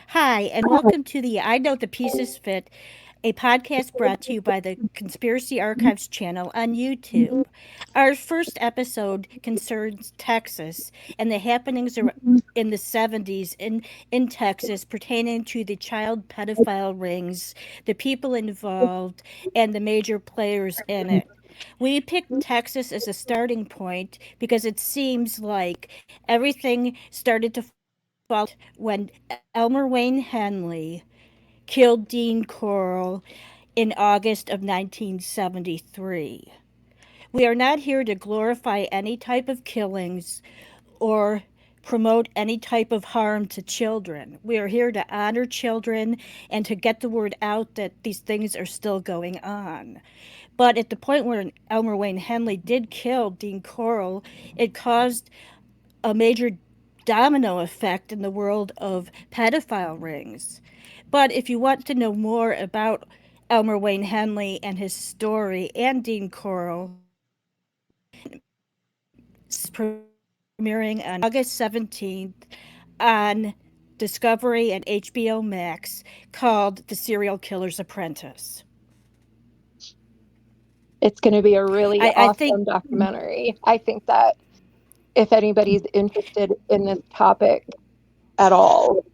Hi, and welcome to the I Know the Pieces Fit, a podcast brought to you by the Conspiracy Archives channel on YouTube. Our first episode concerns Texas and the happenings in the 70s in Texas pertaining to the child pedophile rings, the people involved, and the major players in it. We picked Texas as a starting point because it seems like everything started to fall when Elmer Wayne Henley killed Dean Corll in August of 1973. We are not here to glorify any type of killings or promote any type of harm to children. We are here to honor children and to get the word out that these things are still going on. But at the point where Elmer Wayne Henley did kill Dean Corll, it caused a major domino effect in the world of pedophile rings. But if you want to know more about Elmer Wayne Henley and his story and Dean Corll, premiering on August 17th on Discovery and HBO Max called The Serial Killer's Apprentice. It's going to be a really I awesome think, documentary. I think that if anybody's interested in this topic at all,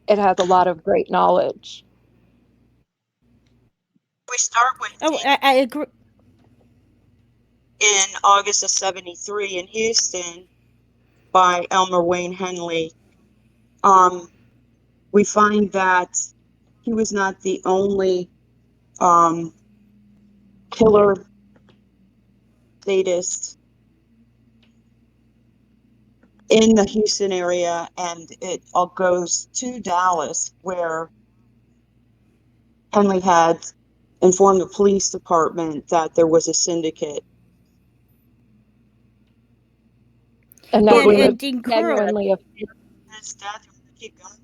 it has a lot of great knowledge. We start with oh, Dean I agree. in August of 73 in Houston by Elmer Wayne Henley. Um, we find that he was not the only um, killer sadist in the Houston area, and it all goes to Dallas, where Henley had informed the police department that there was a syndicate. And that And, was and a Dean Corll, genuinely a His death, you want to keep going?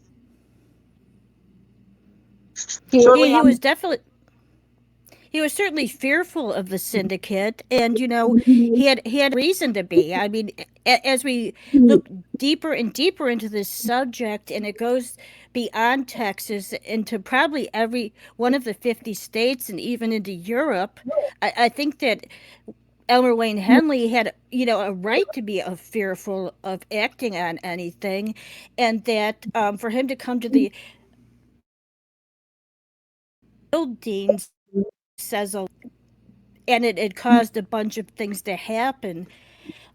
he, Shortly he after, was definitely he was certainly fearful of the syndicate, and he had reason to be. I mean, as we look deeper and deeper into this subject, and it goes beyond Texas into probably every one of the 50 states and even into Europe, I think that Elmer Wayne Henley had, a right to be fearful of acting on anything, and that for him to come to the Dean says a and it caused a bunch of things to happen.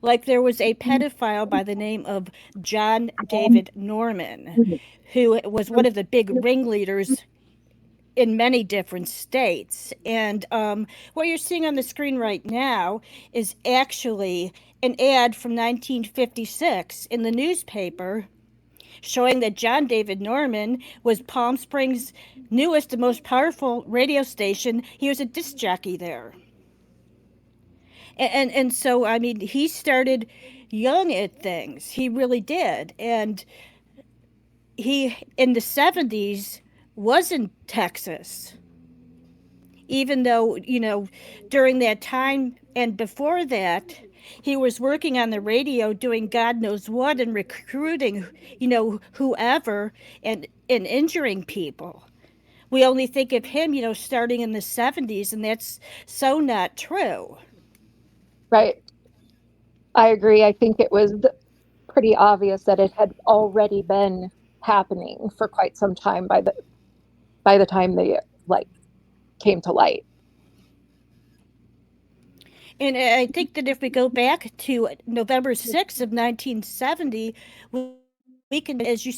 Like there was a pedophile by the name of John David Norman, who was one of the big ringleaders in many different states. And what you're seeing on the screen right now is actually an ad from 1956 in the newspaper showing that John David Norman was Palm Springs' newest and most powerful radio station. He was a disc jockey there. And so I mean he started young at things. He really did. And he in the 70s was in Texas. Even though, during that time and before that, he was working on the radio doing God knows what and recruiting, whoever and injuring people. We only think of him, starting in the 70s, and that's so not true. right. I agree. I think it was pretty obvious that it had already been happening for quite some time by the time they like came to light. And I think that if we go back to November 6th of 1970, we can, as you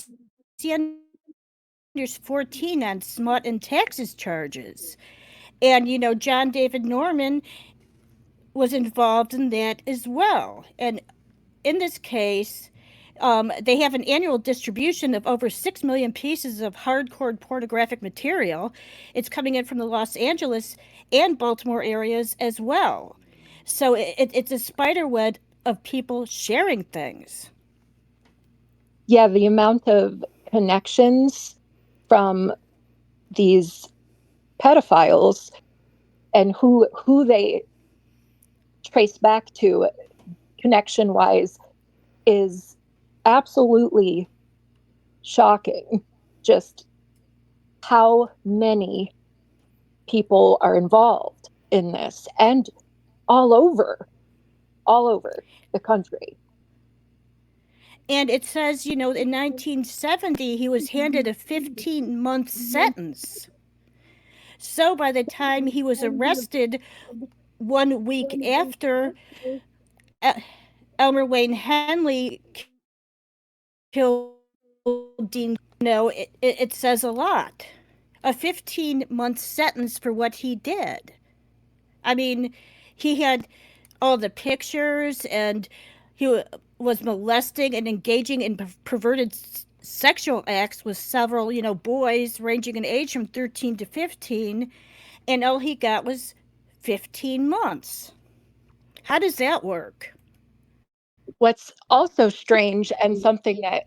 see under 14 on smut and taxes charges. And, John David Norman was involved in that as well. And in this case, they have an annual distribution of over 6 million pieces of hardcore pornographic material. It's coming in from the Los Angeles and Baltimore areas as well. So it's a spider web of people sharing things. Yeah, the amount of connections from these pedophiles and who they trace back to connection wise is absolutely shocking. just how many people are involved in this, and all over, all over the country. And it says, in 1970, he was handed a 15-month sentence. So by the time he was arrested 1 week after Elmer Wayne Henley killed Dean Cleveland, it says a lot. A 15-month sentence for what he did. I mean, he had all the pictures, and he was molesting and engaging in perverted sexual acts with several, boys ranging in age from 13 to 15, and all he got was 15 months. How does that work? What's also strange, and something that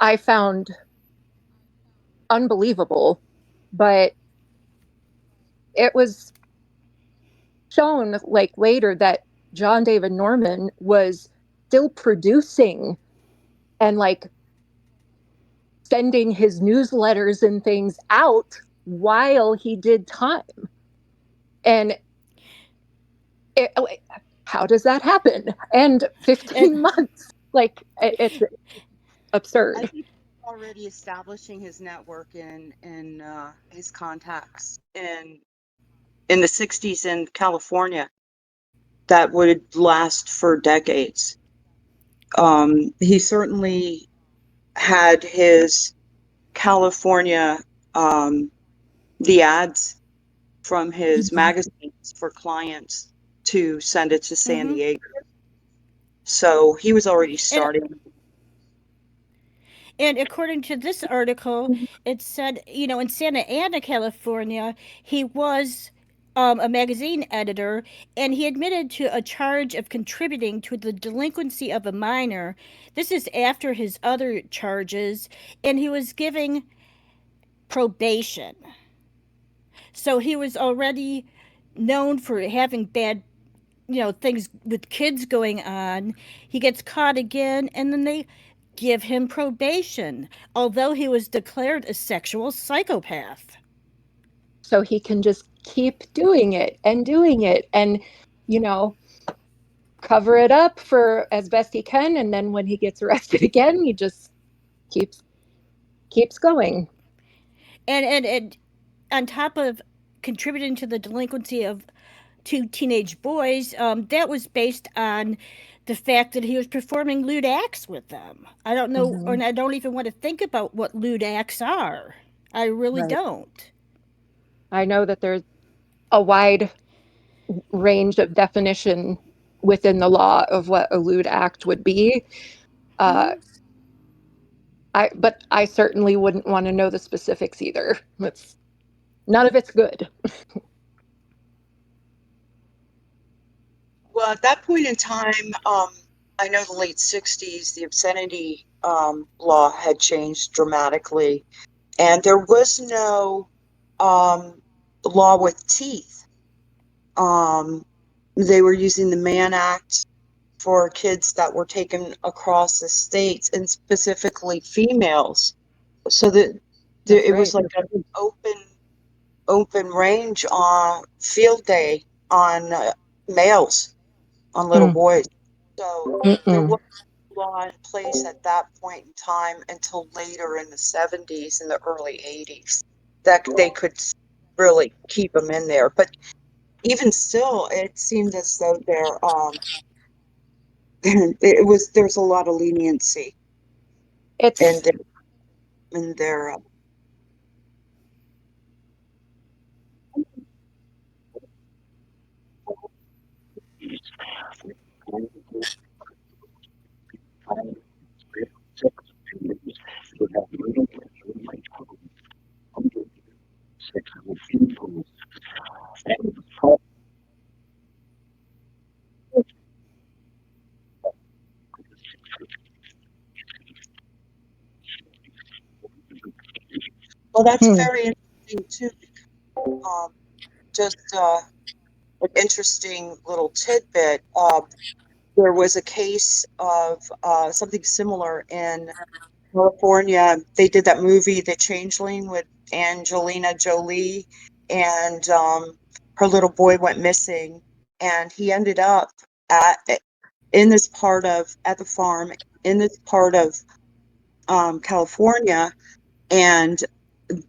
I found unbelievable, but it was shown like later that John David Norman was still producing and like sending his newsletters and things out while he did time. And like, how does that happen? And And 15 months, like it's I absurd. think already establishing his network and his contacts in the 60s in California that would last for decades. He certainly had his California, um, the ads from his magazines for clients to send it to San mm-hmm. Diego. So he was already and starting. And according to this article, it said, in Santa Ana, California, he was a magazine editor, and he admitted to a charge of contributing to the delinquency of a minor. This is after his other charges, and he was giving probation. So he was already known for having bad, things with kids going on. He gets caught again, and then they give him probation, although he was declared a sexual psychopath. So he can just keep doing it and, you know, cover it up for as best he can. And then when he gets arrested again, he just keeps keeps going. And on top of contributing to the delinquency of two teenage boys, that was based on the fact that he was performing lewd acts with them. I don't know, Hmm. and I don't even want to think about what lewd acts are. I really Right. don't. I know that there's a wide range of definition within the law of what a lewd act would be. Uh, Mm-hmm. but I certainly wouldn't want to know the specifics either. It's none of it's good. Well, at that point in time, I know the late 60s, the obscenity law had changed dramatically, and there was no um, law with teeth. Um, they were using the Mann Act for kids that were taken across the states, and specifically females, so that That's it was right. like an open range on field day on males, on little Mm. boys. So there Mm-mm. was law in place at that point in time until later in the 70s and the early 80s that they could really keep them in there. But even still, it seemed as though there's a lot of leniency in It's their well, that's hmm. very interesting too. Um, just an interesting little tidbit. There was a case of something similar in California. They did that movie, The Changeling, with Angelina Jolie, and her little boy went missing, and he ended up at in this part of at the farm in this part of California, and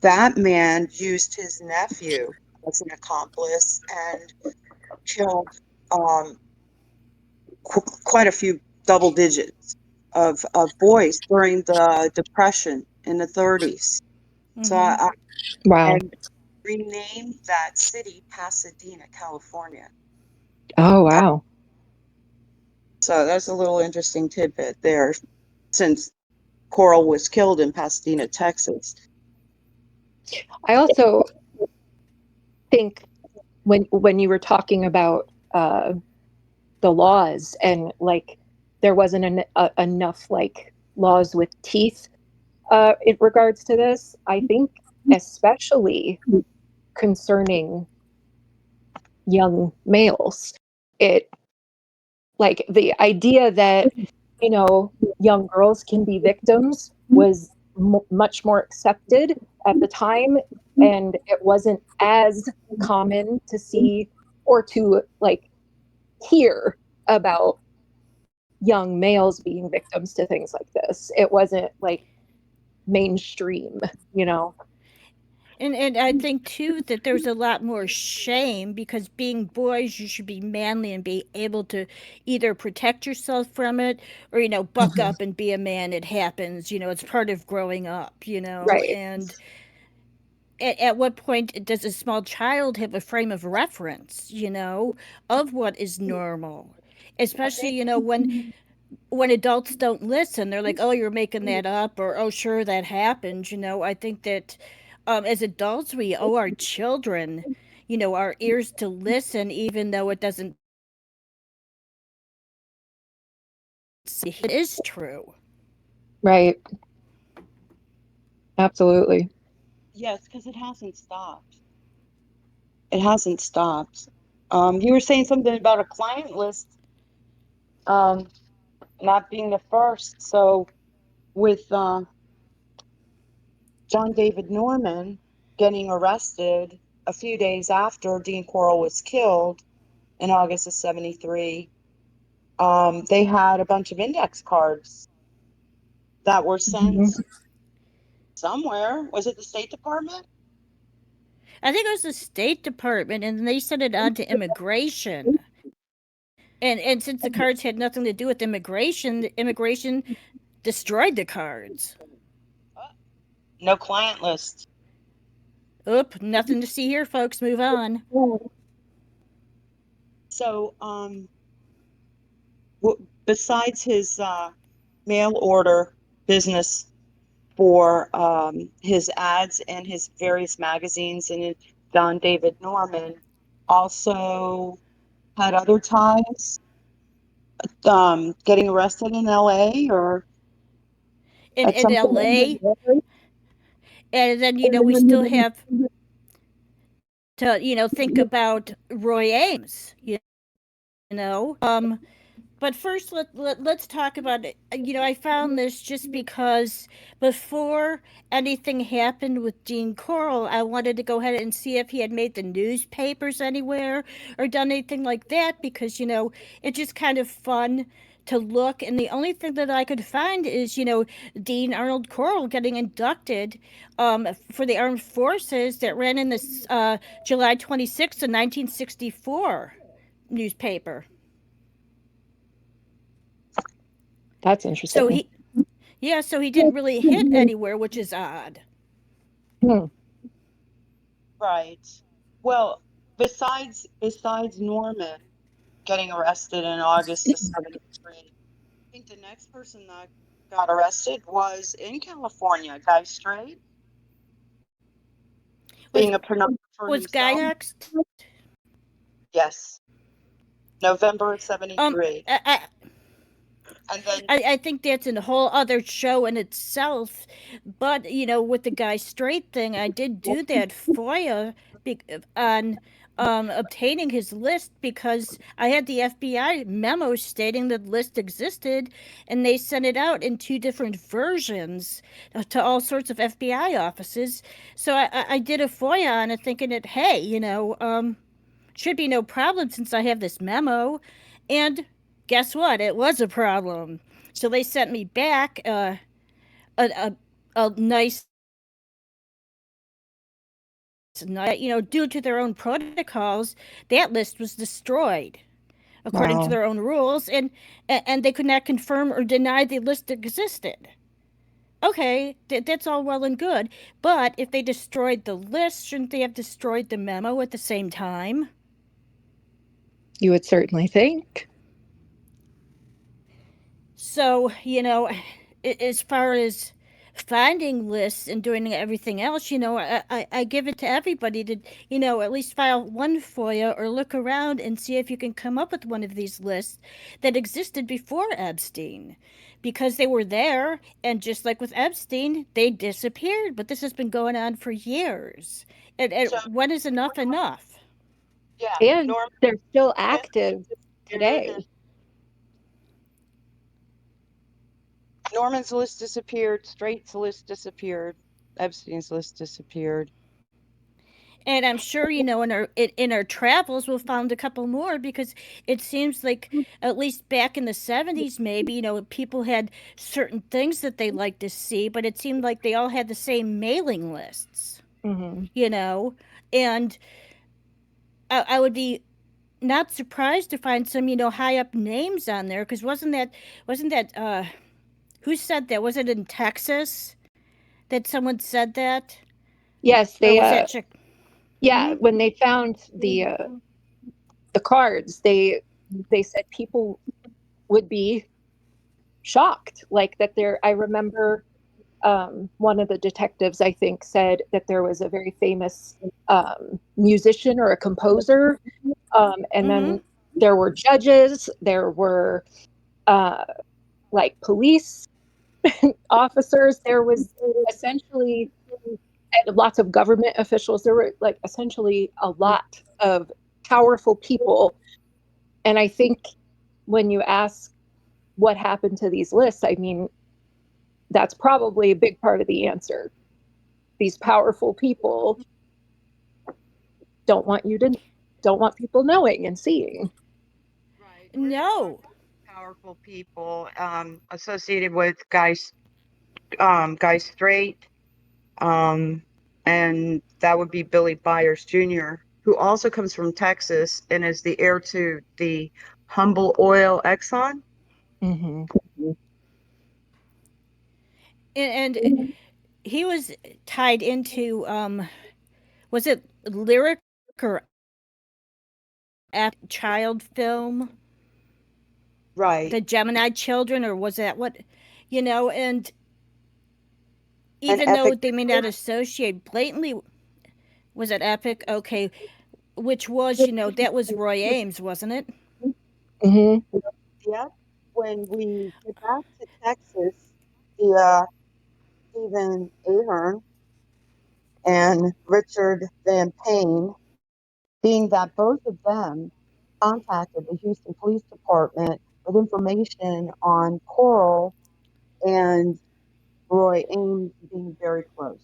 that man used his nephew as an accomplice and killed um, quite a few double digits of boys during the Depression in the 30s. So Mm-hmm. Wow. and renamed that city Pasadena, California. Oh, Uh, wow. So that's a little interesting tidbit there, since Coral was killed in Pasadena, Texas. I also think when you were talking about the laws and like there wasn't enough like laws with teeth in regards to this, I think especially concerning young males, it like the idea that young girls can be victims was much more accepted at the time, and it wasn't as common to see or to like hear about young males being victims to things like this. It wasn't like mainstream, you know. And I think too that there's a lot more shame because being boys, you should be manly and be able to either protect yourself from it or buck Mhm. up and be a man. It happens. It's part of growing up. Right. And at what point does a small child have a frame of reference? Of what is normal, I especially think when adults don't listen. They're like, oh, you're making that up, or oh, sure, that happened. I think that as adults we owe our children our ears to listen, even though it doesn't it is true. Right. Absolutely. yes, because it hasn't stopped. It hasn't stopped. You were saying something about a client list um, not being the first. So with John David Norman getting arrested a few days after Dean Corll was killed in August of 73, they had a bunch of index cards that were sent Mhm. somewhere. Was it the State Department? I think it was the State Department, and they sent it on to immigration. And since the cards had nothing to do with immigration, the immigration destroyed the cards. Uh, No client list. Oop, nothing to see here, folks. Move on. So, besides his mail order business for his ads and his various magazines, and John David Norman also had other ties, getting arrested in LA or at In some point. LA, and then we still have to think about Roy Ames. You know. But first, let's talk about it. I found this just because before anything happened with Dean Corll, I wanted to go ahead and see if he had made the newspapers anywhere or done anything like that because, it's just kind of fun to look. And the only thing that I could find is, Dean Arnold Corll getting inducted for the armed forces that ran in this July 26th of 1964 newspaper. That's So interesting. he Yeah, so he didn't really hit anywhere, which is odd. Hmm. Right. Well, besides Norman getting arrested in August of 73, I think the next person that got arrested was in California, Guy Strait, Was being a pornographer was Guy himself. next? Yes, November of Um, 73. I, I And then, I think that's a whole other show in itself. But with the Guy Straight thing, I did do that FOIA on obtaining his list because I had the FBI memo stating that the list existed, and they sent it out in two different versions to all sorts of FBI offices. So I did a FOIA on it, thinking that hey, should be no problem since I have this memo, and guess what? It was a problem. So they sent me back a, a a nice due to their own protocols, that list was destroyed according to Wow. their own rules, and they could not confirm or deny the list existed. Okay, that's all well and good, but if they destroyed the list, shouldn't they have destroyed the memo at the same time? You would certainly think. So, as far as finding lists and doing everything else, I give it to everybody to, at least file one FOIA or look around and see if you can come up with one of these lists that existed before Epstein. Because they were there, and just like with Epstein, they disappeared. But this has been going on for years. And So when is enough enough? yeah, And Norman they're still Smith active disappeared, today. and Norman's list disappeared. Straight's list disappeared. Epstein's list disappeared. And I'm sure in our travels we'll find a couple more because it seems like at least back in the 70s maybe people had certain things that they liked to see, but it seemed like they all had the same mailing lists, Hmm. you know, and I would be not surprised to find some high up names on there because wasn't that who said that? Was it in Texas that someone said that, Yes, or they was that Chick? yeah, Hmm? when they found the cards, they said people would be shocked, like that there. I remember one of the detectives, I think, said that there was a very famous musician or a composer, and Hmm. then there were judges, there were uh, like police officers, there was essentially and lots of government officials. There were like essentially a lot of powerful people. And I think when you ask what happened to these lists, I mean, that's probably a big part of the answer. These powerful people don't want you to don't want people knowing and seeing. Right. We're not talking No. about powerful people associated with Guy Straight, um, and that would be Billy Byers Jr., who also comes from Texas and is the heir to the Humble Oil Exxon. Hmm. And he was tied into was it lyric or child film, Right. the Gemini children, or was that what, and And even though Epic they may not associate blatantly, was it Epic? Okay, which was, that was Roy Ames, wasn't it? Hmm. Yep. When we get back to Texas, the Stephen Ahern and Richard Van Payne, being that both of them contacted the Houston Police Department with information on Coral and Roy Ames being very close.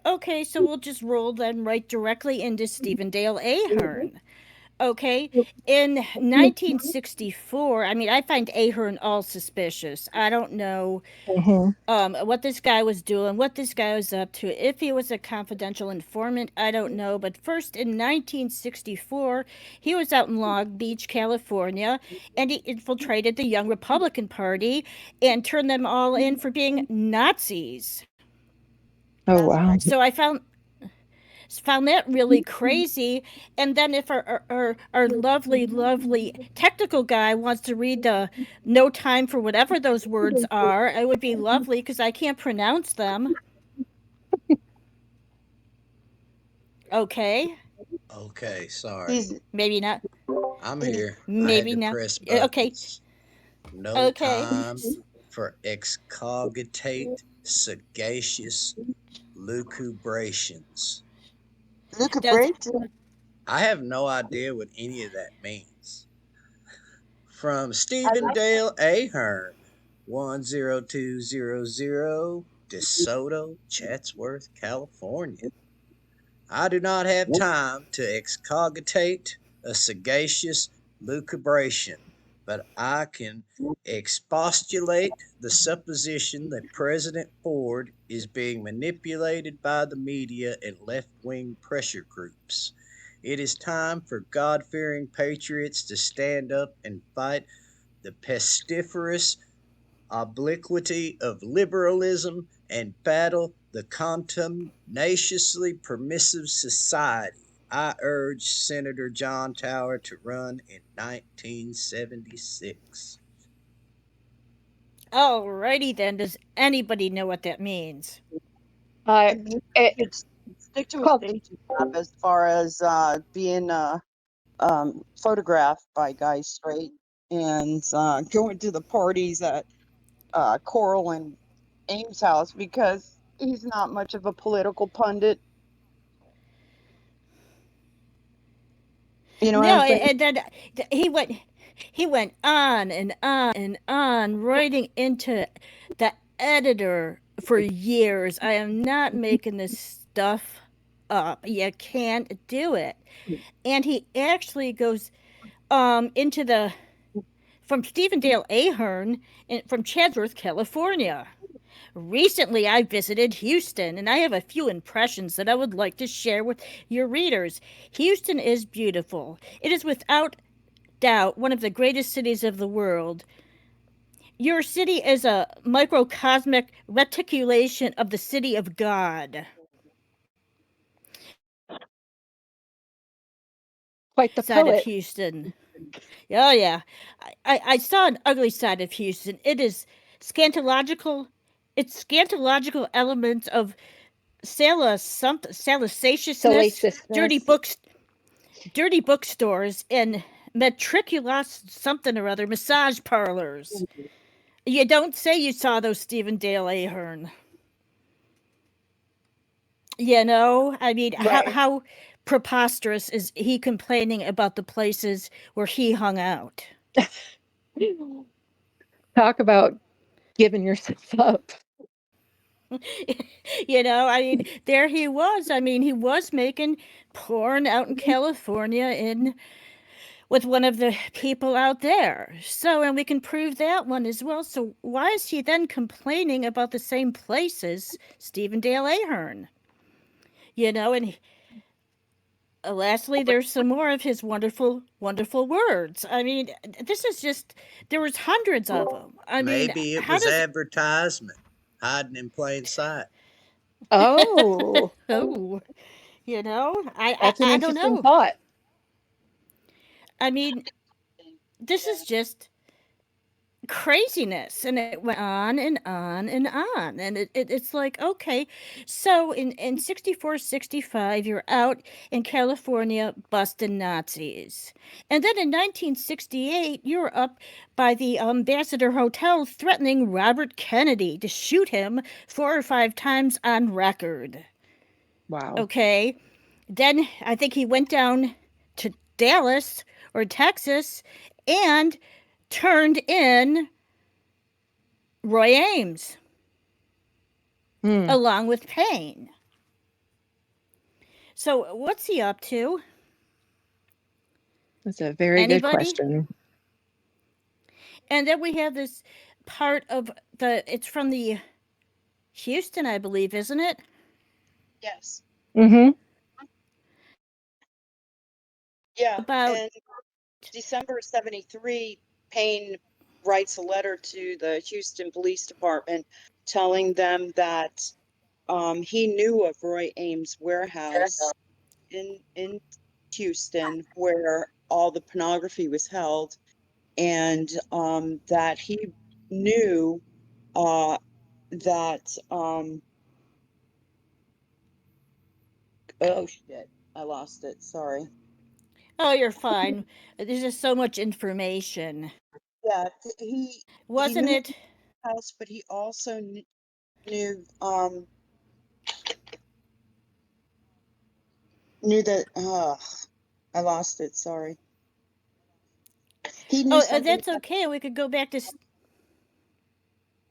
Okay, so we'll just roll then right directly into Stephen Dale Ahern. Okay, in 1964, I mean, I find Ahern all suspicious. I don't know Hmm. what this guy was doing, what this guy was up to. If he was a confidential informant, I don't know. But first, in 1964, he was out in Long Beach, California, and he infiltrated the Young Republican Party and turned them all in for being Nazis. Oh, That's wow. right. So I found that really crazy. And then if our lovely, lovely technical guy wants to read the no time for whatever those words are, it would be lovely because I can't pronounce them. Okay, Okay, sorry. He's maybe not. I'm he's here. I had Maybe to not. press Okay, buttons. No okay. time for excogitate sagacious lucubrations. Does Lucubration. I have no idea what any of that means. From I Stephen like Dale Ahern, 10200, DeSoto, Chatsworth, California. I do not have time to excogitate a sagacious lucubration, but I can expostulate the supposition that President Ford is being manipulated by the media and left wing pressure groups. It is time for God fearing patriots to stand up and fight the pestiferous obliquity of liberalism and battle the contumaciously permissive society. I urge Senator John Tower to run in 1976. alrighty then. Does anybody know what that means? Uh, it means it, you should stick to a well, stage job as far as being photographed by guys straight and going to the parties at Coral and Ames' house because he's not much of a political pundit. You know what I'm No, saying? and then he went on and on, writing into the editor for years. I am not making this stuff up. You can't do it. And he actually goes into the from Stephen Dale Ahern from Chatsworth, California. Recently, I visited Houston, and I have a few impressions that I would like to share with your readers. Houston is beautiful. It is without doubt one of the greatest cities of the world. Your city is a microcosmic reticulation of the city of God, quite the side of poet. Houston. Oh, yeah. I saw an ugly side of Houston. It is scantological. It's scantological elements of salicaciousness, Salaciousness. dirty bookstores, and matriculous something or other massage parlors. You don't say you saw those Stephen Dale Ahern. You know, I mean, Right. how preposterous is he complaining about the places where he hung out? Talk about giving yourself up. You know, I mean, there he was. I mean, he was making porn out in California in with one of the people out there. So, and we can prove that one as well. So, why is he then complaining about the same places Stephen Dale Ahern? You know, and lastly, there's some more of his wonderful, wonderful words. I mean, this is just, there was hundreds of them. I mean, Maybe it how was does, advertisement hiding in plain sight. Oh, oh, you know, that's an I don't interesting know. thought. I mean, this is just craziness, and it went on and on and on, and it's like, okay, so in 64, 65, you're out in California busting Nazis, and then in 1968 you're up by the Ambassador Hotel threatening Robert Kennedy to shoot him 4 or 5 times on record. Wow. Okay, then I think he went down to Dallas or Texas and turned in Roy Ames, Hmm. along with Payne. So what's he up to? That's a very good Anybody? question. And then we have this part of it's from the Houston, I believe, isn't it? Yes. Mm-hmm. Yeah. About, In December 73, Payne writes a letter to the Houston Police Department telling them that he knew of Roy Ames' warehouse in Houston where all the pornography was held, and that he knew uh, that oh shit, I lost it. Sorry. oh, you're fine. There's just so much information. Yeah, he Wasn't knew it? the house, but he also knew Knew that. I lost it. Sorry. He knew Oh, something that's okay. We could go back to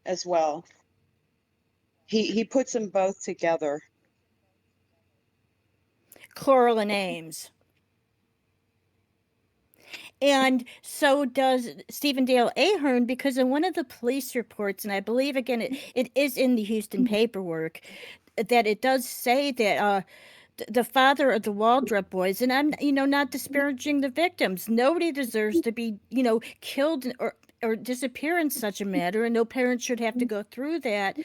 as well. He puts them both together. Coral and Ames. And so does Stephen Dale Ahern, because in one of the police reports, and I believe again it is in the Houston paperwork, that it does say that the father of the Waldrop boys, and I'm not disparaging the victims. Nobody deserves to be killed or disappear in such a matter, and no parent should have to go through that.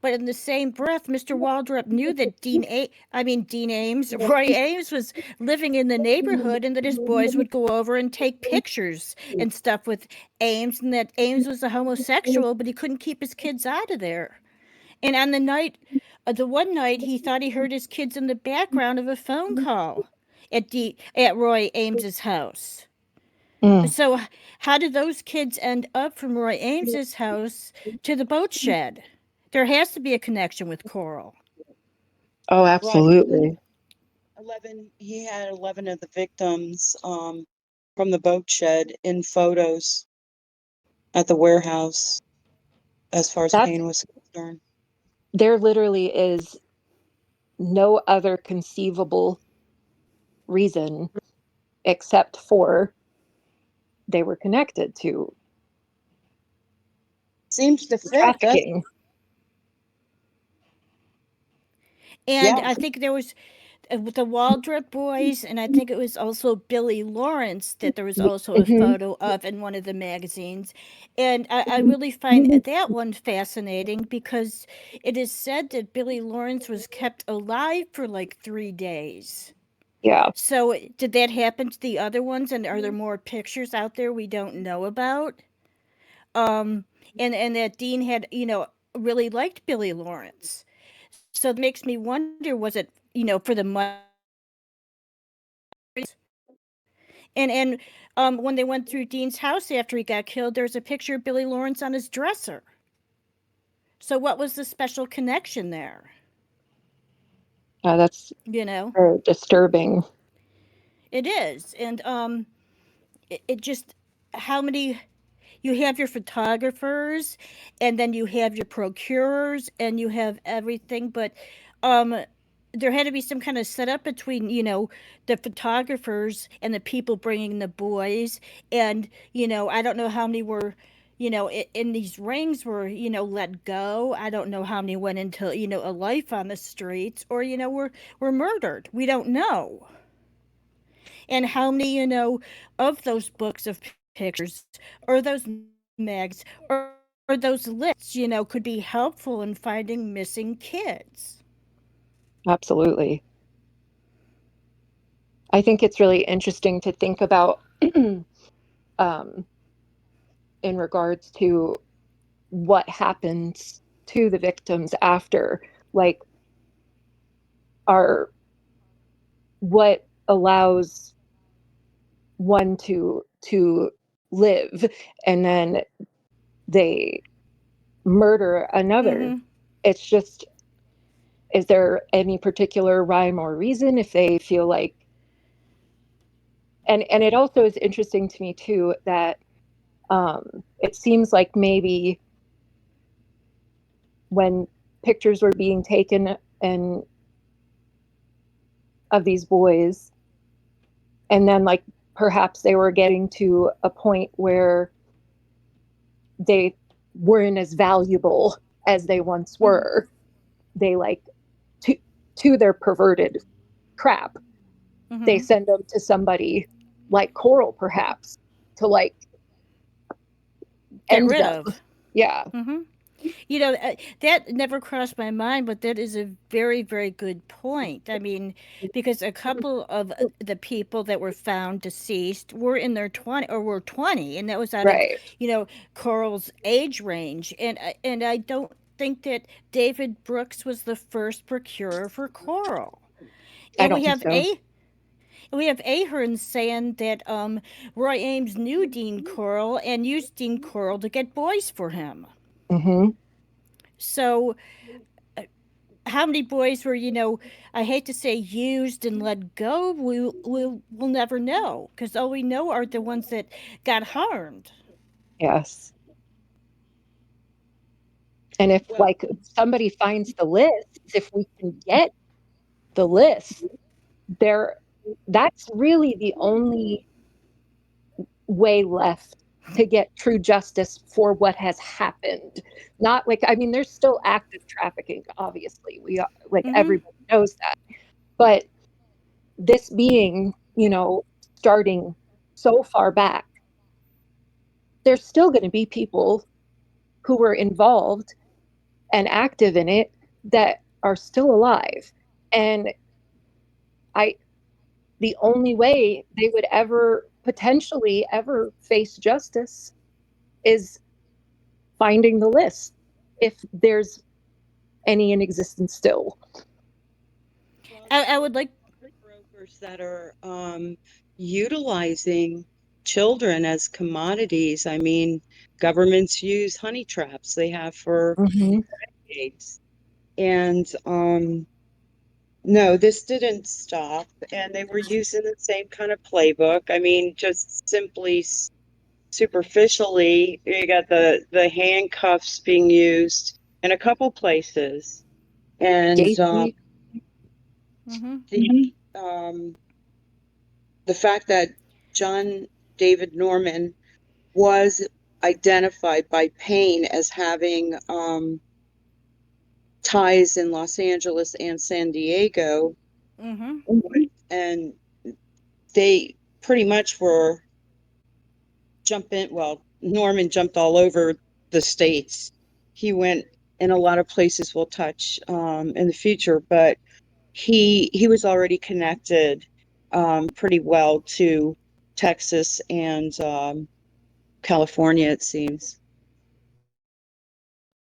But in the same breath, Mr. Waldrop knew that Dean Ames, Roy Ames was living in the neighborhood, and that his boys would go over and take pictures and stuff with Ames, and that Ames was a homosexual, but he couldn't keep his kids out of there. And on the one night, he thought he heard his kids in the background of a phone call at Roy Ames's house. Mm. So how did those kids end up from Roy Ames's house to the boat shed? There has to be a connection with Coral. Oh, Right. absolutely. 11. He had 11 of the victims from the boat shed in photos at the warehouse, as far as That's Payne was concerned. There literally is no other conceivable reason except for they were connected to Seems to fit, does trafficking. And Yeah. I think there was with the Waldrop boys, and I think it was also Billy Lawrence that there was also a Hmm. photo of in one of the magazines. And I really find that one fascinating because it is said that Billy Lawrence was kept alive for like 3 days. Yeah, So, did that happen to the other ones? And are there more pictures out there we don't know about? Um, and that Dean had, really liked Billy Lawrence. So that makes me wonder, was it, for the money and when they went through Dean's house after he got killed, there's a picture of Billy Lawrence on his dresser. So what was the special connection there? that's You know, very disturbing. it is, and it just how many you have your photographers, and then you have your procurers, and you have everything, but um there had to be some kind of setup between the photographers and the people bringing the boys, and I don't know how many were in these rings were let go. I don't know how many went into a life on the streets, or were murdered. We don't know. And how many of those books of pictures or those mags or those lists could be helpful in finding missing kids. Absolutely. I think it's really interesting to think about um, in regards to what happens to the victims after, like, are what allows one to live, and then they murder another. Mm-hmm. It's just, is there any particular rhyme or reason if they feel like, and it also is interesting to me too that it seems like maybe when pictures were being taken and of these boys, and then like perhaps they were getting to a point where they weren't as valuable as they once Mm-hmm. were, they like to their perverted crap, they Mm-hmm. send them to somebody like Coral perhaps to like Get end rid them. of. Yeah. Mm-hmm. That never crossed my mind, but that is a very, very good point. I mean, because a couple of the people that were found deceased were in their 20 or were 20, and that was out of, Right. Coral's age range. And I don't think that David Brooks was the first procurer for Coral. I And don't think so. we have Ahern saying that Roy Ames knew Dean Coral and used Dean Coral to get boys for him. Hmm. So how many boys were, I hate to say used and let go? We'll never know because all we know are the ones that got harmed. Yes. And if Well, like somebody finds the list, if we can get the list, there that's really the only way left to get true justice for what has happened. Not like, I mean, there's still active trafficking, obviously. We are, like, Mm-hmm. everybody knows that. But this being, starting so far back, there's still going to be people who were involved and active in it that are still alive. And I the only way they would ever potentially ever face justice is finding the list, if there's any in existence still. well, I there would like, are brokers that are utilizing children as commodities. I mean, governments use honey traps. They have for Mm-hmm. decades. And no, this didn't stop. And they were using the same kind of playbook. I mean, just simply superficially, you got the handcuffs being used in a couple places. And Gacy. mm-hmm. the the fact that John David Norman was identified by Payne as having ties in Los Angeles and San Diego, Mm-hmm. and they pretty much were jumping. Well, Norman jumped all over the states. He went in a lot of places we'll touch in the future, but he was already connected pretty well to Texas and California, it seems.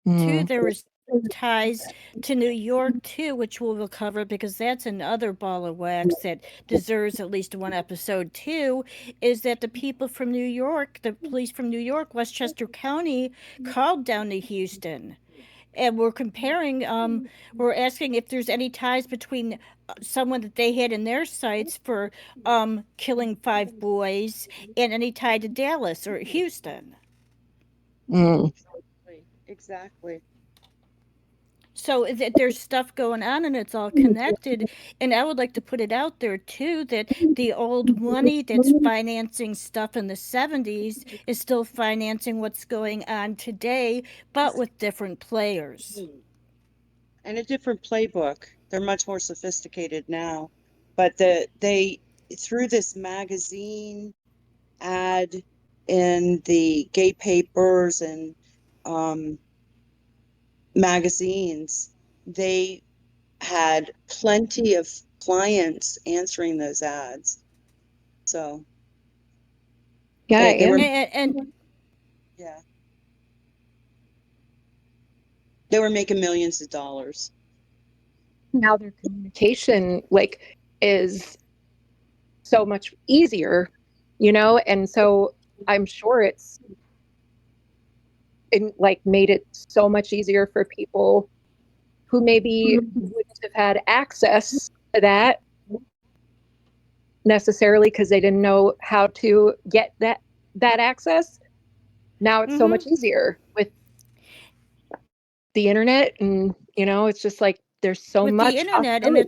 Too, Mm. there was ties to New York too, which we'll cover because that's another ball of wax that deserves at least one episode too. Is that the people from New York, the police from New York, Westchester County, called down to Houston, and we're comparing. We're asking if there's any ties between someone that they had in their sights for killing 5 boys and any tie to Dallas or Houston. Mm. Exactly. Exactly. So that there's stuff going on and it's all connected. And I would like to put it out there too that the old money that's financing stuff in the 70s is still financing what's going on today, but with different players. And a different playbook. They're much more sophisticated now. But they through this magazine ad in the gay papers and um, magazines, they had plenty of clients answering those ads. So Yeah, they were, and And yeah, they were making millions of dollars. now their communication like is so much easier, and so I'm sure it's like made it so much easier for people who maybe wouldn't have had access to that necessarily because they didn't know how to get that access. Now it's so mm-hmm. much easier with the internet, and it's just like there's so With the much internet, and possibility.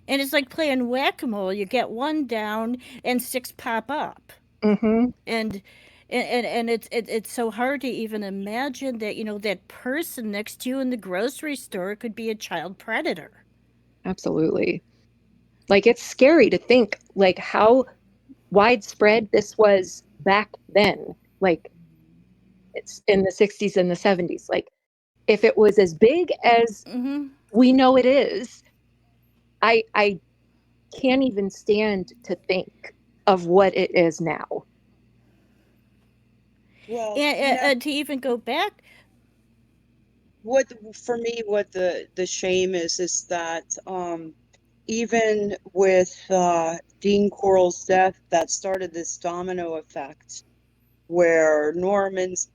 it's like playing whack-a-mole. You get one down and six pop up. Mm-hmm. And and it's so hard to even imagine that that person next to you in the grocery store could be a child predator. Absolutely. Like it's scary to think like how widespread this was back then. Like it's in the 60s and the 70s. Like if it was as big as Mm-hmm. we know it is, I can't even stand to think of what it is now. Well, And to even go back, what for me, what the shame is that even with Dean Corll's death, that started this domino effect where Norman's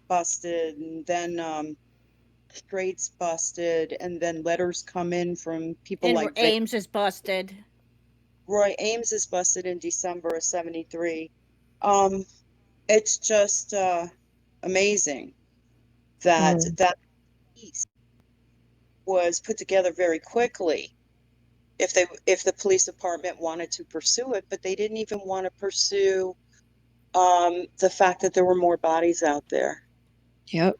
busted, and then Straight's busted, and then letters come in from people And like Ames is busted. Roy Ames is busted in December of 73. Um, it's just amazing that Mm. that piece was put together very quickly. If the police department wanted to pursue it, but they didn't even want to pursue the fact that there were more bodies out there. Yep.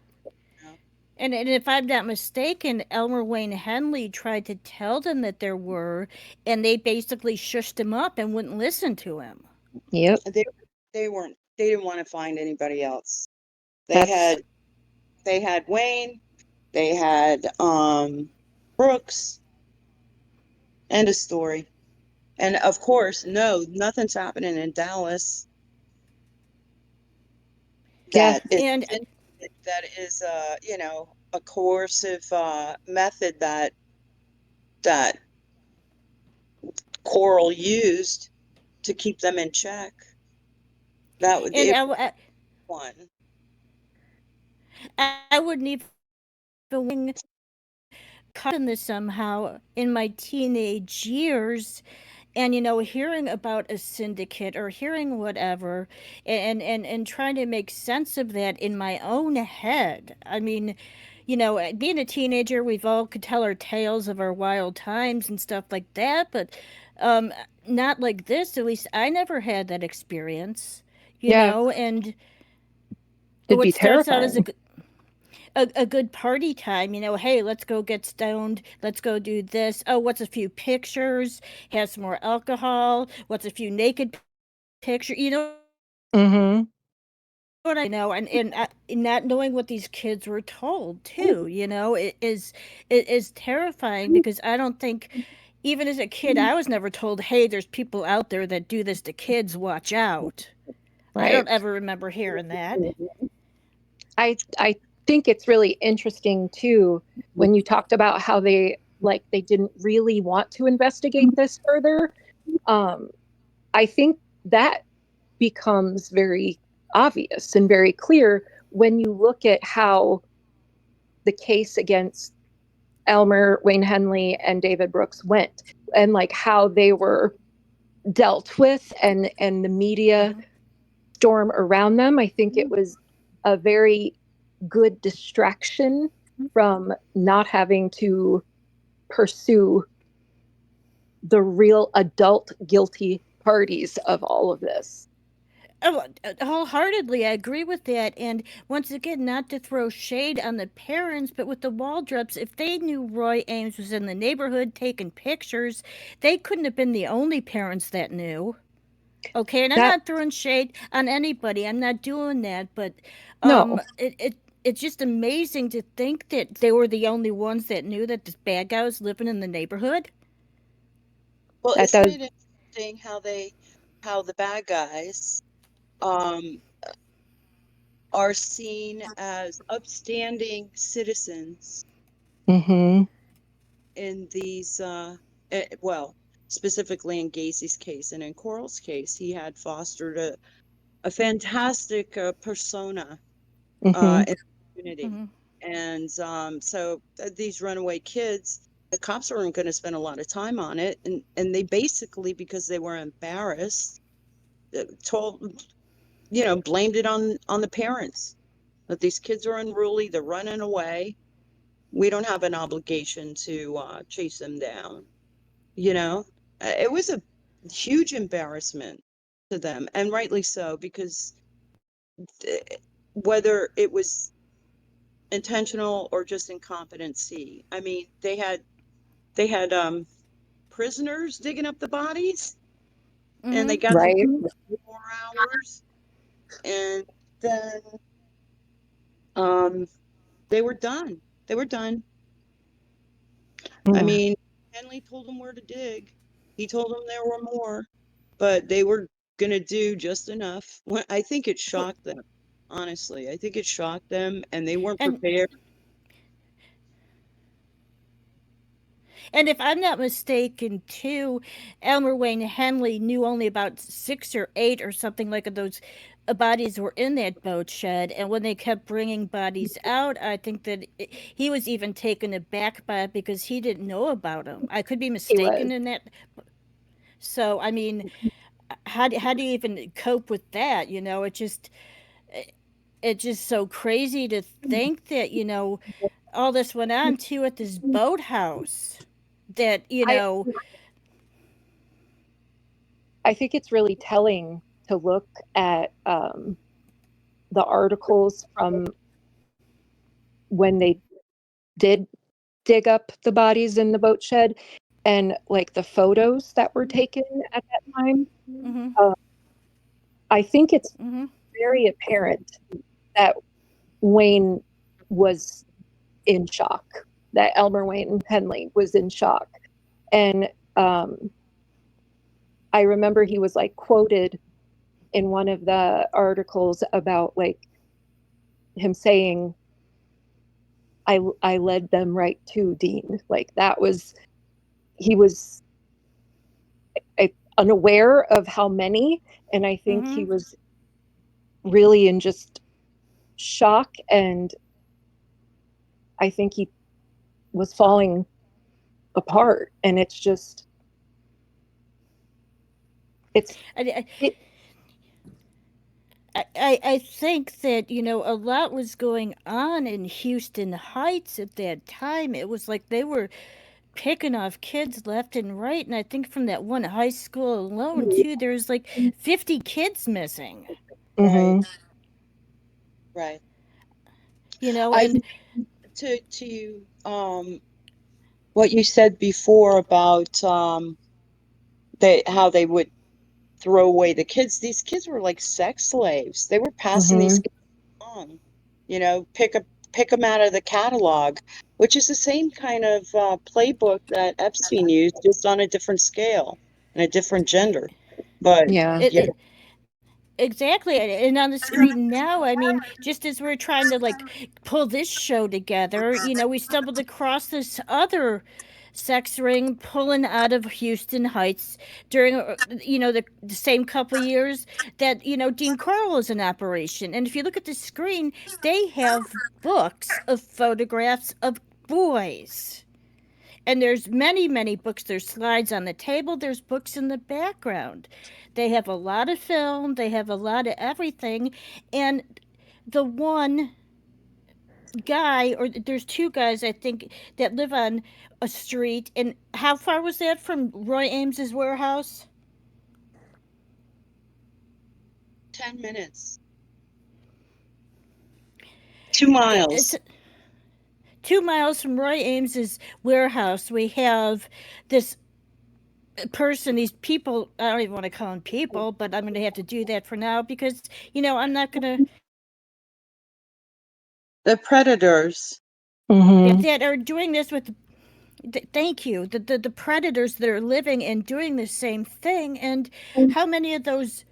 You know? And if I'm not mistaken, Elmer Wayne Henley tried to tell them that there were, and they basically shushed him up and wouldn't listen to him. Yep. They they didn't want to find anybody else. They That's had they had Wayne, they had Brooks, end of story. And of course, no, nothing's happening in Dallas yeah. that is And that is you know, a coercive method that Coral used to keep them in check. That would and it I, one. I wouldn't even caught in this somehow in my teenage years, and hearing about a syndicate or hearing whatever, and trying to make sense of that in my own head. I mean, being a teenager, we've all could tell our tales of our wild times and stuff like that, but um not like this. At least I never had that experience. Yeah. And It'd be what starts out as terrifying. a good party time. Hey, let's go get stoned. Let's go do this. Oh, what's a few pictures? Have some more alcohol. What's a few naked pictures? You know what I mean? Mm-hmm. And not knowing what these kids were told too. It is terrifying because I don't think. Even as a kid, I was never told, hey, there's people out there that do this to kids, watch out. I Right. don't ever remember hearing that. I think it's really interesting too when you talked about how they didn't really want to investigate this further. Um, I think that becomes very obvious and very clear when you look at how the case against Elmer, Wayne Henley, and David Brooks went, and like how they were dealt with, and the media Hmm. storm around them. I think it was a very good distraction from not having to pursue the real adult guilty parties of all of this. Oh, wholeheartedly, I agree with that. And once again, not to throw shade on the parents, but with the Waldrops, if they knew Roy Ames was in the neighborhood taking pictures, they couldn't have been the only parents that knew. Okay, and I'm That not throwing shade on anybody. I'm not doing that. But no, it's just amazing to think that they were the only ones that knew that this bad guy was living in the neighborhood. Well, that isn't does. it interesting how the bad guys um are seen as upstanding citizens Mm-hmm. in these well, specifically in Gacy's case and in Coral's case, he had fostered a fantastic persona Mm-hmm. in the community. Hmm. And so these runaway kids, the cops weren't going to spend a lot of time on it, and they basically, because they were embarrassed, told blamed it on the parents that these kids are unruly, they're running away. We don't have an obligation to chase them down. You know, it was a huge embarrassment to them, and rightly so, because whether it was intentional or just incompetency, I mean, they had prisoners digging up the bodies, and they Hmm. got to Right. 4 hours, and then um, they were done. They were done. I Mm. mean, Henley told them where to dig. He told them there were more, but they were gonna do just enough. I think it shocked them. Honestly, I think it shocked them, and they weren't And prepared. And if I'm not mistaken, too, Elmer Wayne Henley knew only about six or eight or something like those bodies were in that boat shed, and when they kept bringing bodies out, I think that he was even taken aback by it because he didn't know about them. I could be He was. mistaken in that. So I mean, how do you even cope with that? It's just so crazy to think that all this went on too at this boathouse. That I I think it's really telling to look at the articles from when they did dig up the bodies in the boat shed, and like the photos that were taken at that time. Mm-hmm. Uh, I think it's Mm-hmm. very apparent that Wayne was in shock, that Elmer Wayne Henley was in shock. And um, I remember he was like quoted in one of the articles about like him saying, I led them right to Dean. Like that was, he was unaware of how many. And I think he Mm-hmm. was really in just shock. And I think he was falling apart. And it's just, it's, I, it, I think that a lot was going on in Houston Heights at that time. It was like they were picking off kids left and right, and I think from that one high school alone too, there's like 50 kids missing. Right, mm-hmm, right. I And to what you said before about they how they would throw away the kids. These kids were like sex slaves. They were passing these mm-hmm. kids on, pick them out of the catalog, which is the same kind of playbook that Epstein used, just on a different scale and a different gender. But Yeah. it, yeah, it exactly, and on the screen now, I mean, just as we're trying to like pull this show together, we stumbled across this other sex ring pulling out of Houston Heights during the same couple of years that Dean Corll is in operation. And if you look at the screen, they have books of photographs of boys. And there's many books. There's slides on the table. There's books in the background. They have a lot of film. They have a lot of everything. And the one guy, or there's two guys, I think, that live on a street. And how far was that from Roy Ames's warehouse? 10 minutes, 2 It's miles. 2 miles from Roy Ames's warehouse. We have this person, these people. I don't even want to call them people, but I'm going to have to do that for now because I'm not going to The predators. Mm-hmm. that are doing this with. Thank you. The predators that are living and doing the same thing, and how many of those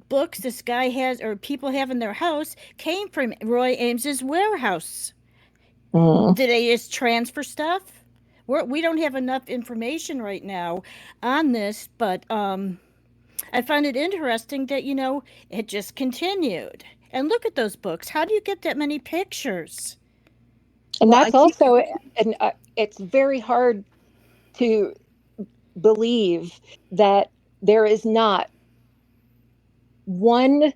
books this guy has or people have in their house came from Roy Ames's warehouse? Mm. Did they just transfer stuff? We don't have enough information right now on this, but I find it interesting that it just continued. And look at those books. How do you get that many pictures? And Well, I that's think also, and it's very hard to believe that there is not one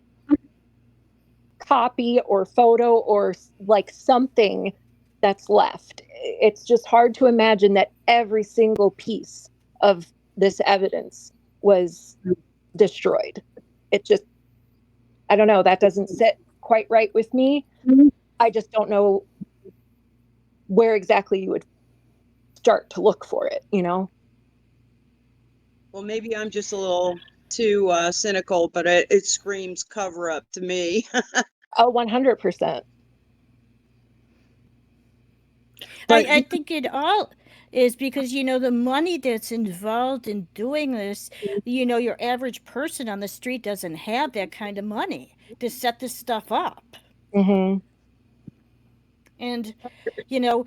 copy or photo or like something that's left. It's just hard to imagine that every single piece of this evidence was destroyed. It just, I don't know, that doesn't sit quite right with me. I just don't know where exactly you would start to look for it, you know? well, maybe I'm just a little too cynical, but it screams cover up to me. Oh, 100%. But I think it all is because the money that's involved in doing this, your average person on the street doesn't have that kind of money to set this stuff up. Hmm. And you know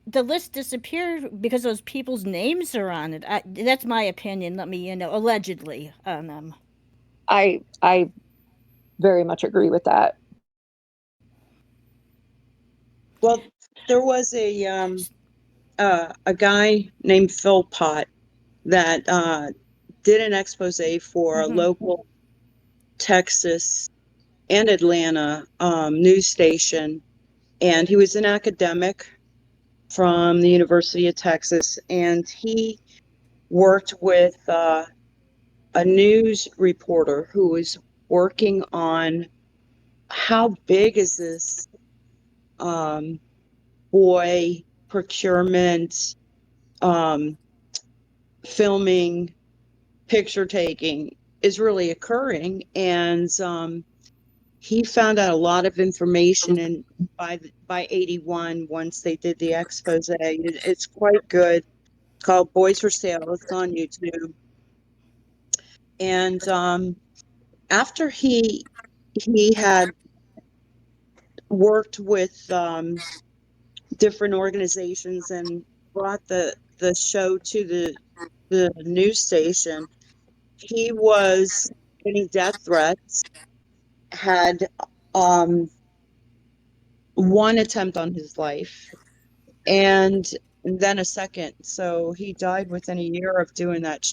the list disappeared because those people's names are on it. That's my opinion. Let me allegedly on them. I very much agree with that. Well, there was a guy named Phil Pott that did an expose for a Mm-hmm. local Texas and Atlanta news station, and he was an academic from the University of Texas, and he worked with a news reporter who was working on how big is this um, boy procurement, um, filming, picture taking is really occurring, and he found out a lot of information. And by 81, once they did the expose, it's quite good. It's called Boys for Sale. It's on YouTube. And after he had worked with different organizations and brought the show to the news station, he was getting death threats, had um, one attempt on his life, and then a second. So he died within a year of doing that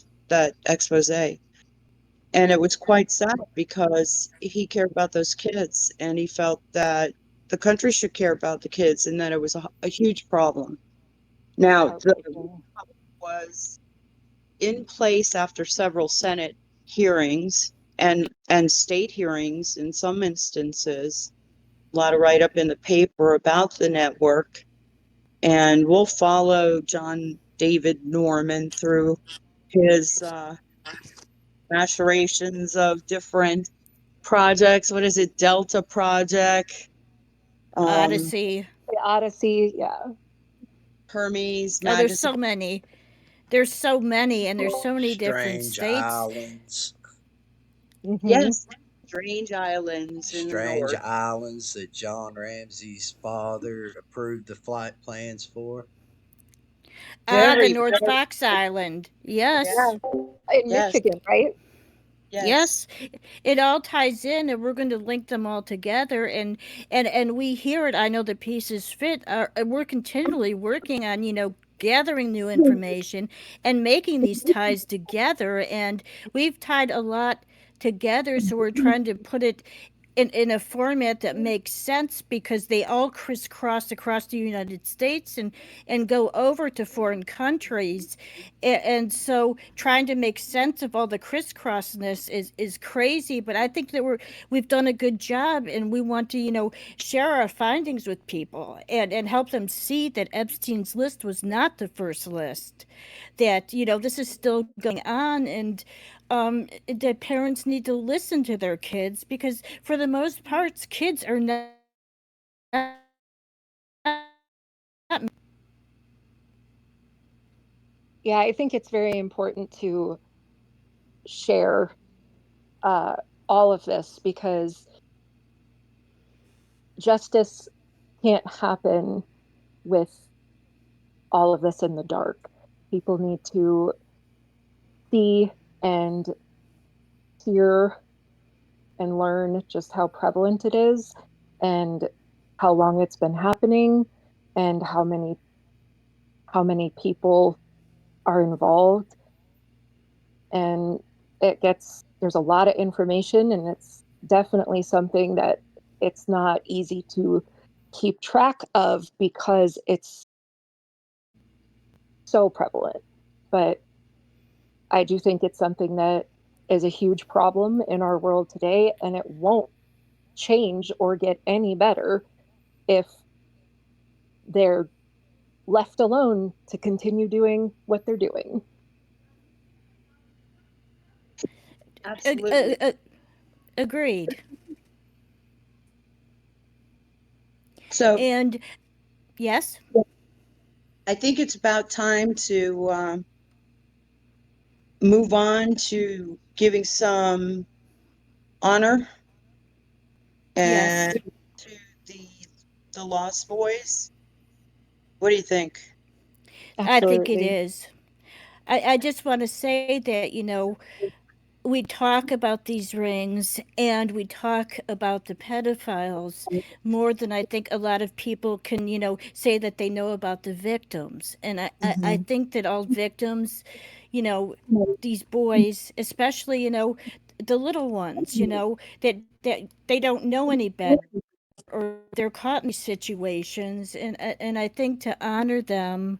expose. And it was quite sad because he cared about those kids and he felt that the country should care about the kids and that it was a huge problem. Now, the Heartbreaking. was in place after several Senate hearings and state hearings in some instances. A lot of write up in the paper about the network, and we'll follow John David Norman through his machinations of different projects. What is it? Delta Project, um, Odyssey. The Odyssey, yeah. Hermes There's Magazine. so many. There's so many, and there's so many different Strange states. islands. Hmm. Yes, strange islands in the Strange north. islands that John Ramsey's father approved the flight plans for. Ah, the Very, North very, Fox Island. yes, Yes. Yeah. In yes, Michigan, right? yes. Yes, it all ties in, and we're going to link them all together. And we hear it. I know the pieces fit. We're continually working on gathering new information and making these ties together. And we've tied a lot together, so we're trying to put it in a format that makes sense because they all crisscross across the United States and go over to foreign countries. And so trying to make sense of all the crisscrossness is crazy, but I think that we've done a good job, and we want to share our findings with people and help them see that Epstein's list was not the first list, that this is still going on, and that parents need to listen to their kids because for the most part kids are not Yeah, I think it's very important to share uh, all of this because justice can't happen with all of this in the dark. People need to see and hear and learn just how prevalent it is and how long it's been happening and how many people are involved. And there's a lot of information, and it's definitely something that it's not easy to keep track of because it's so prevalent. But I do think it's something that is a huge problem in our world today, and it won't change or get any better if they're left alone to continue doing what they're doing. ag- Absolutely. ag- ag- agreed. So And yes. I think it's about time to move on to giving some honor Yes, and to the the Lost Boys. What do you think? I think it Absolutely. is. I just want to say that we talk about these rings and we talk about the pedophiles more than I think a lot of people can, say that they know about the victims. And I Mm-hmm. think that all victims, you know, these boys, especially, the little ones, that they don't know any better or they're caught in these situations. And I think to honor them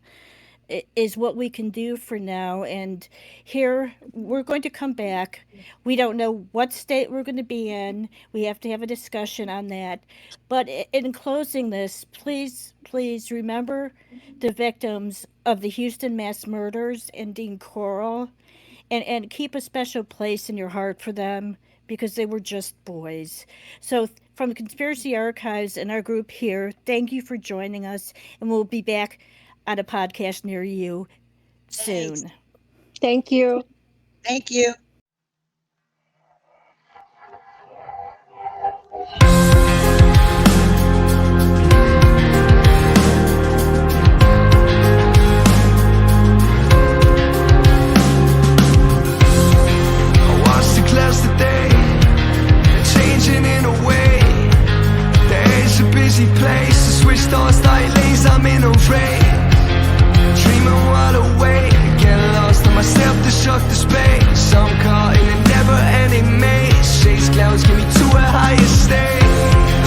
is what we can do for now. And here we're going to come back. We don't know what state we're going to be in. We have to have a discussion on that. But in closing this, please remember the victims of the Houston mass murders and Dean Coral, and keep a special place in your heart for them because they were just boys. So, from the Conspiracy Archives and our group here, thank you for joining us, and we'll be back on a podcast near you Thanks. soon. Thank you. Thank you. I watched the clouds today, changing in a way. There's a busy place, I switched on style lanes, I'm in a race. Dreaming wide awake, getting lost in myself to shock the space. I'm caught in a never-ending maze. Chase clouds get me to a higher state.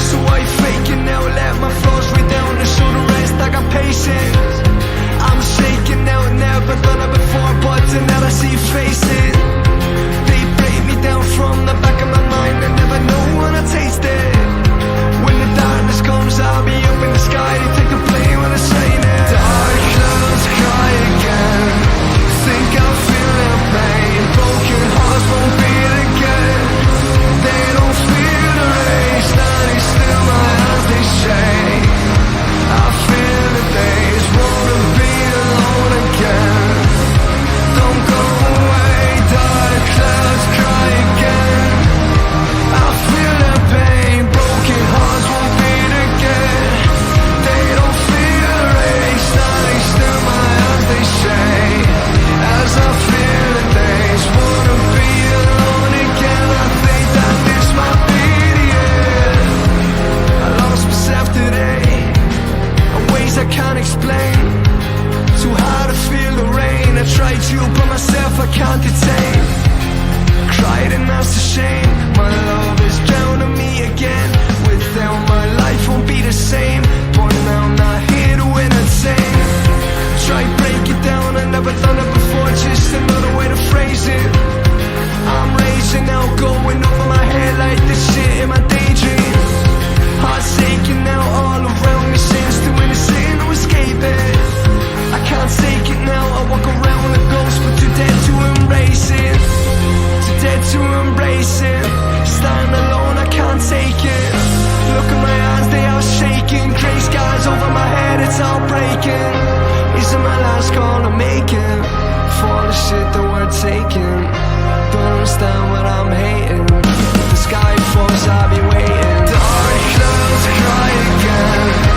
So why you faking now? Let my flaws way down to show the rest. I got patience. I'm shaking now, never done it before, but tonight I see faces. They break me down from the back of my mind. I never know when I taste it. When the darkness comes, I'll be up in the sky to take the plane when it's raining. Dark clouds cry again. Think I'm feeling pain. Broken hearts won't beat again. They don't feel the rain. Standing still, my hands they shake. I feel the days, wanna be alone again. Don't go away, dark clouds cry again. I feel the pain, broken hearts won't beat again. They don't feel the rain, standing still, my hands they shake. As I feel the days, wanna be alone again. I think that this might be the end. I lost myself today, in ways I can't explain. Too hard to feel the rain. I tried to, but myself I can't detain. Cried and that's a shame. My love is drowning me again. Without my life won't be the same. But now I'm not here to entertain. Try break it down, I never done it before. Just another way to phrase it. I'm raging now, going over my head like this shit in my daydream. Heart's aching now all around me. Seems too innocent to escape it. I can't take it now, I walk around with a ghost, but too dead to embrace it. Too dead to embrace it. Standing alone, I can't take it. Look at my hands, they are shaking. Grey skies over my head, it's all breaking. Is it my last call I'm making? For all the shit that we're taking. Don't understand what I'm hating. If the sky falls, I'll be waiting. Dark clouds cry again.